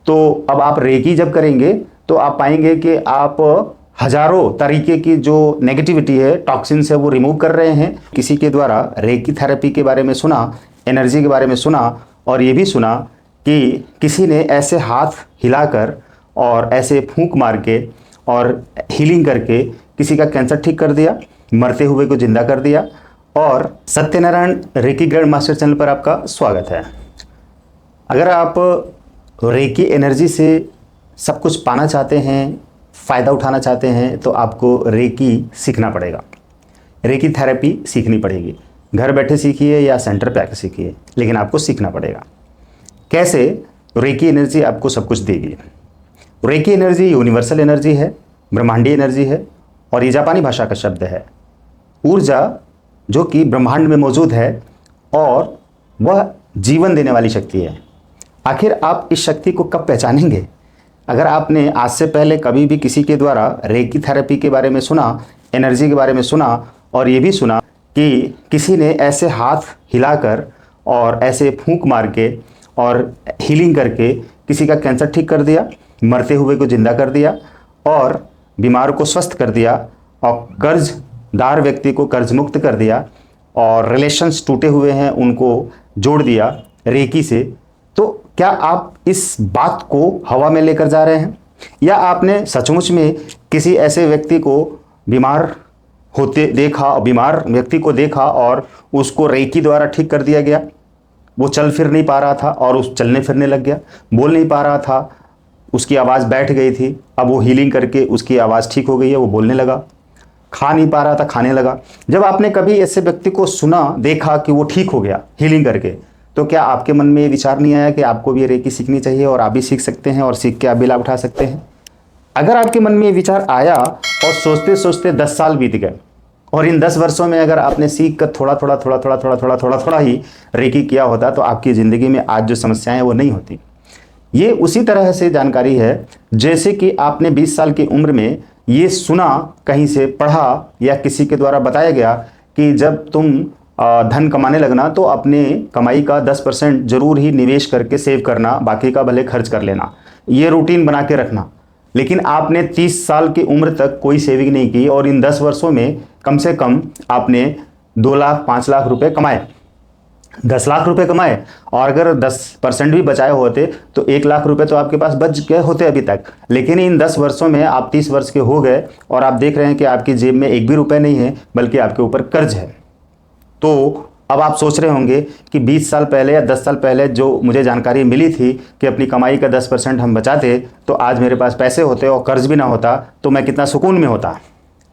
तो अब आप रेकी जब करेंगे तो आप पाएंगे कि आप हजारों तरीके की जो नेगेटिविटी है, टॉक्सिन्स है, वो रिमूव कर रहे हैं। किसी के द्वारा रेकी थेरेपी के बारे में सुना, एनर्जी के बारे में सुना, और ये भी सुना कि किसी ने ऐसे हाथ हिलाकर और ऐसे फूंक मार के और हीलिंग करके किसी का कैंसर ठीक कर दिया, मरते हुए को जिंदा कर दिया। और Satyanarayan reiki grand master channel पर आपका स्वागत है। अगर आप रेकी एनर्जी से सब कुछ पाना चाहते हैं, फ़ायदा उठाना चाहते हैं, तो आपको रेकी सीखना पड़ेगा। रेकी थेरेपी सीखनी पड़ेगी। घर बैठे सीखिए या सेंटर पे आकर सीखिए, लेकिन आपको सीखना पड़ेगा। कैसे? रेकी एनर्जी आपको सब कुछ देगी। रेकी एनर्जी यूनिवर्सल एनर्जी है, ब्रह्मांडीय एनर्जी है, और ये जापानी भाषा का शब्द है। ऊर्जा जो कि ब्रह्मांड में मौजूद है और वह जीवन देने वाली शक्ति है। आखिर आप इस शक्ति को कब पहचानेंगे? अगर आपने आज से पहले कभी भी किसी के द्वारा रेकी थेरेपी के बारे में सुना, एनर्जी के बारे में सुना, और ये भी सुना कि किसी ने ऐसे हाथ हिलाकर और ऐसे फूंक मार के और हीलिंग करके किसी का कैंसर ठीक कर दिया, मरते हुए को जिंदा कर दिया, और बीमार को स्वस्थ कर दिया, और कर्जदार व्यक्ति को कर्ज मुक्त कर दिया, और रिलेशंस टूटे हुए हैं उनको जोड़ दिया रेकी से, तो क्या आप इस बात को हवा में लेकर जा रहे हैं? या आपने सचमुच में किसी ऐसे व्यक्ति को बीमार होते देखा, बीमार व्यक्ति को देखा और उसको रेकी द्वारा ठीक कर दिया गया? वो चल फिर नहीं पा रहा था और उस चलने फिरने लग गया। बोल नहीं पा रहा था, उसकी आवाज़ बैठ गई थी, अब वो हीलिंग करके उसकी आवाज़ ठीक हो गई है, वो बोलने लगा। खा नहीं पा रहा था, खाने लगा। जब आपने कभी ऐसे व्यक्ति को सुना, देखा कि वो ठीक हो गया हीलिंग करके, तो क्या आपके मन में ये विचार नहीं आया कि आपको भी रेकी सीखनी चाहिए और आप भी सीख सकते हैं और सीख के आप भी लाभ उठा सकते हैं? अगर आपके मन में ये विचार आया और सोचते सोचते 10 साल बीत गए, और इन 10 वर्षों में अगर आपने सीख कर थोड़ा ही रेकी किया होता, तो आपकी ज़िंदगी में आज जो समस्याएं हैं वो नहीं होती। ये उसी तरह से जानकारी है जैसे कि आपने 20 साल की उम्र में ये सुना, कहीं से पढ़ा या किसी के द्वारा बताया गया कि जब तुम धन कमाने लगना तो अपने कमाई का 10% जरूर ही निवेश करके सेव करना, बाकी का भले खर्च कर लेना, ये रूटीन बना के रखना। लेकिन आपने 30 साल की उम्र तक कोई सेविंग नहीं की, और इन 10 वर्षों में कम से कम आपने 2 लाख 5 लाख रुपए कमाए, 10 लाख रुपए कमाए, और अगर 10% भी बचाए होते तो 1 लाख रुपए तो आपके पास बच गए होते अभी तक। लेकिन इन 10 वर्षों में आप 30 वर्ष के हो गए और आप देख रहे हैं कि आपकी जेब में एक भी रुपए नहीं है, बल्कि आपके ऊपर कर्ज है। तो अब आप सोच रहे होंगे कि 20 साल पहले या 10 साल पहले जो मुझे जानकारी मिली थी कि अपनी कमाई का 10% हम बचाते तो आज मेरे पास पैसे होते और कर्ज भी ना होता, तो मैं कितना सुकून में होता।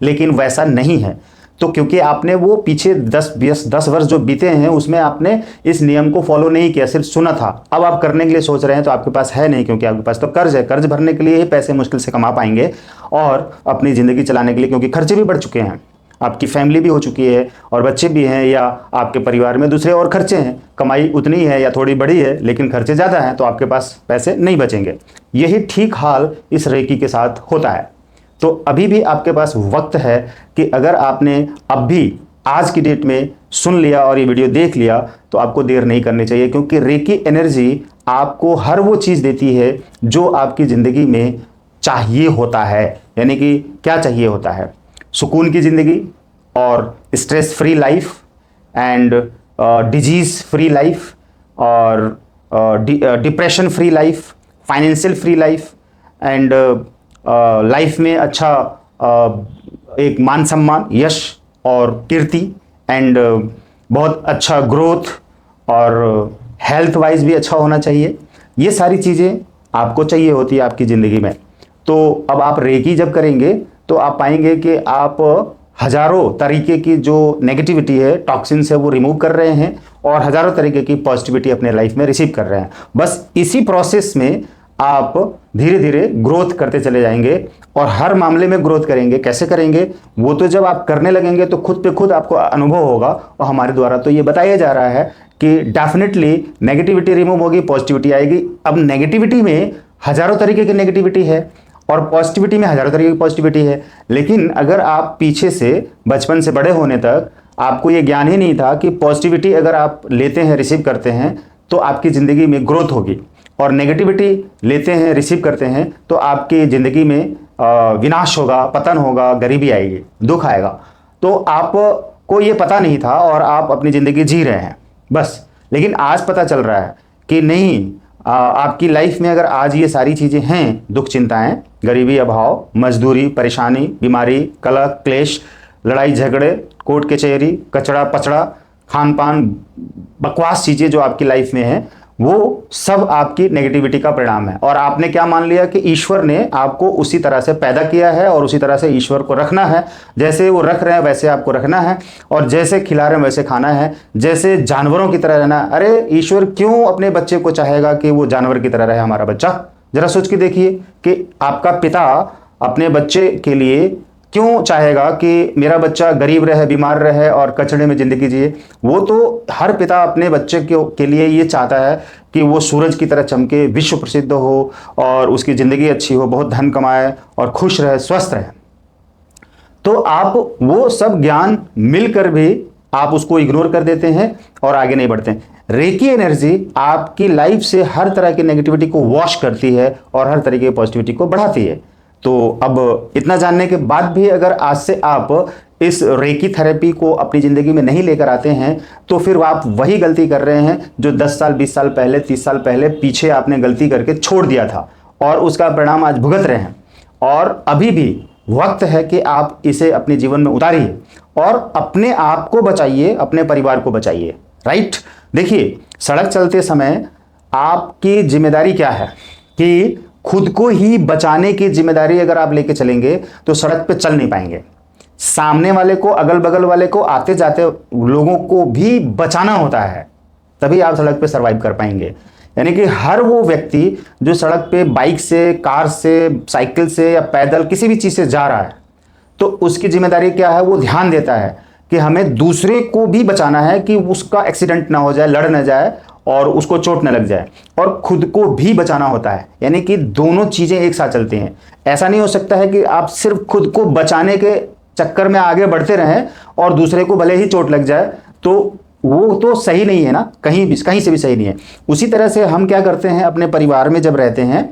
लेकिन वैसा नहीं है। तो क्योंकि आपने वो पीछे 10 वर्ष जो बीते हैं उसमें आपने इस नियम को फॉलो नहीं किया, सिर्फ सुना था। अब आप करने के लिए सोच रहे हैं तो आपके पास है नहीं, क्योंकि आपके पास तो कर्ज है। कर्ज भरने के लिए ही पैसे मुश्किल से कमा पाएंगे, और अपनी ज़िंदगी चलाने के लिए, क्योंकि खर्चे भी बढ़ चुके हैं, आपकी फैमिली भी हो चुकी है और बच्चे भी हैं, या आपके परिवार में दूसरे और खर्चे हैं। कमाई उतनी है या थोड़ी बड़ी है, लेकिन खर्चे ज़्यादा हैं, तो आपके पास पैसे नहीं बचेंगे। यही ठीक हाल इस रेकी के साथ होता है। तो अभी भी आपके पास वक्त है कि अगर आपने अब भी आज की डेट में सुन लिया और ये वीडियो देख लिया, तो आपको देर नहीं करनी चाहिए, क्योंकि रेकी एनर्जी आपको हर वो चीज़ देती है जो आपकी ज़िंदगी में चाहिए होता है। यानी कि क्या चाहिए होता है? सुकून की ज़िंदगी, और stress free life, and disease free life, और depression free life, financial free life, and life में अच्छा एक मान सम्मान, यश और कीर्ति, एंड बहुत अच्छा ग्रोथ, और हेल्थ वाइज भी अच्छा होना चाहिए। ये सारी चीज़ें आपको चाहिए होती है आपकी ज़िंदगी में। तो अब आप रेकी जब करेंगे तो आप पाएंगे कि आप हजारों तरीके की जो नेगेटिविटी है, टॉक्सिन्स है, वो रिमूव कर रहे हैं, और हजारों तरीके की पॉजिटिविटी अपने लाइफ में रिसीव कर रहे हैं। बस इसी प्रोसेस में आप धीरे धीरे ग्रोथ करते चले जाएंगे, और हर मामले में ग्रोथ करेंगे। कैसे करेंगे? वो तो जब आप करने लगेंगे तो खुद पे खुद आपको अनुभव होगा। और हमारे द्वारा तो ये बताया जा रहा है कि डेफिनेटली नेगेटिविटी रिमूव होगी, पॉजिटिविटी आएगी। अब नेगेटिविटी में हजारों तरीके की नेगेटिविटी है, और पॉजिटिविटी में हजारों तरीके की पॉजिटिविटी है। लेकिन अगर आप पीछे से बचपन से बड़े होने तक आपको ये ज्ञान ही नहीं था कि पॉजिटिविटी अगर आप लेते हैं, रिसीव करते हैं, तो आपकी ज़िंदगी में ग्रोथ होगी। और नेगेटिविटी लेते हैं, रिसीव करते हैं, तो आपकी ज़िंदगी में विनाश होगा, पतन होगा, गरीबी आएगी, दुख आएगा। तो आपको ये पता नहीं था और आप अपनी ज़िंदगी जी रहे हैं बस। लेकिन आज पता चल रहा है कि नहीं, आपकी लाइफ में अगर आज ये सारी चीज़ें हैं, दुख, चिंताएं, गरीबी, अभाव, मजदूरी, परेशानी, बीमारी, कलह, क्लेश, लड़ाई झगड़े, कोर्ट कचहरी, कचड़ा पचड़ा, खान पान, बकवास चीज़ें जो आपकी लाइफ में है, वो सब आपकी नेगेटिविटी का परिणाम है। और आपने क्या मान लिया कि ईश्वर ने आपको उसी तरह से पैदा किया है और उसी तरह से ईश्वर को रखना है, जैसे वो रख रहे हैं वैसे आपको रखना है, और जैसे खिला रहे हैं वैसे खाना है, जैसे जानवरों की तरह रहना। अरे ईश्वर क्यों अपने बच्चे को चाहेगा कि वो जानवर की तरह रहे हमारा बच्चा? जरा सोच के देखिए कि आपका पिता अपने बच्चे के लिए क्यों चाहेगा कि मेरा बच्चा गरीब रहे, बीमार रहे और कचड़े में ज़िंदगी जिए? वो तो हर पिता अपने बच्चे के लिए ये चाहता है कि वो सूरज की तरह चमके, विश्व प्रसिद्ध हो और उसकी ज़िंदगी अच्छी हो, बहुत धन कमाए और खुश रहे, स्वस्थ रहे। तो आप वो सब ज्ञान मिलकर भी आप उसको इग्नोर कर देते हैं और आगे नहीं बढ़ते। रेकी एनर्जी आपकी लाइफ से हर तरह की नेगेटिविटी को वॉश करती है और हर तरीके की पॉजिटिविटी को बढ़ाती है। तो अब इतना जानने के बाद भी अगर आज से आप इस रेकी थेरेपी को अपनी ज़िंदगी में नहीं लेकर आते हैं, तो फिर आप वही गलती कर रहे हैं जो 10 साल, 20 साल पहले, 30 साल पहले पीछे आपने गलती करके छोड़ दिया था और उसका परिणाम आज भुगत रहे हैं। और अभी भी वक्त है कि आप इसे अपने जीवन में उतारिए और अपने आप को बचाइए, अपने परिवार को बचाइए। राइट? देखिए, सड़क चलते समय आपकी जिम्मेदारी क्या है कि खुद को ही बचाने की जिम्मेदारी अगर आप लेके चलेंगे तो सड़क पे चल नहीं पाएंगे। सामने वाले को, अगल बगल वाले को, आते जाते लोगों को भी बचाना होता है, तभी आप सड़क पे सरवाइव कर पाएंगे। यानी कि हर वो व्यक्ति जो सड़क पे बाइक से, कार से, साइकिल से या पैदल किसी भी चीज़ से जा रहा है, तो उसकी जिम्मेदारी क्या है? वो ध्यान देता है कि हमें दूसरे को भी बचाना है कि उसका एक्सीडेंट ना हो जाए, लड़ ना जाए और उसको चोट न लग जाए, और खुद को भी बचाना होता है। यानी कि दोनों चीज़ें एक साथ चलती हैं। ऐसा नहीं हो सकता है कि आप सिर्फ खुद को बचाने के चक्कर में आगे बढ़ते रहें और दूसरे को भले ही चोट लग जाए, तो वो तो सही नहीं है ना, कहीं से भी सही नहीं है। उसी तरह से हम क्या करते हैं, अपने परिवार में जब रहते हैं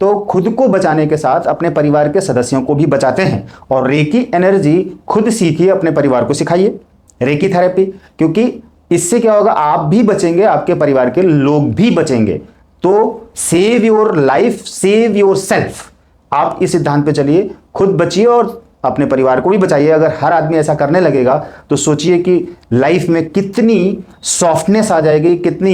तो खुद को बचाने के साथ अपने परिवार के सदस्यों को भी बचाते हैं। और रेकी एनर्जी खुद सीखिए, अपने परिवार को सिखाइए रेकी थेरेपी, क्योंकि इससे क्या होगा, आप भी बचेंगे, आपके परिवार के लोग भी बचेंगे। तो save your life, save your self. आप इस सिद्धांत पे चलिए, खुद बचिए और अपने परिवार को भी बचाइए। अगर हर आदमी ऐसा करने लगेगा तो सोचिए कि लाइफ में कितनी सॉफ्टनेस आ जाएगी, कितनी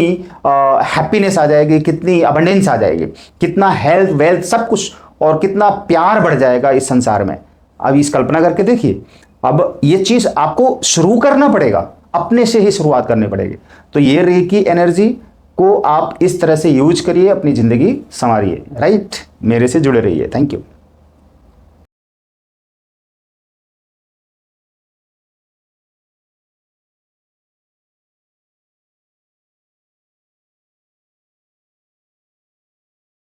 हैप्पीनेस आ जाएगी, कितनी अबंडेंस आ जाएगी, कितना हेल्थ, वेल्थ, सब कुछ, और कितना प्यार बढ़ जाएगा इस संसार में। अब इस कल्पना करके देखिए। अब ये चीज़ आपको शुरू करना पड़ेगा, अपने से ही शुरुआत करनी पड़ेगी। तो ये रेकी एनर्जी को आप इस तरह से यूज करिए, अपनी ज़िंदगी संवारिए। राइट? मेरे से जुड़े रहिए। Thank you.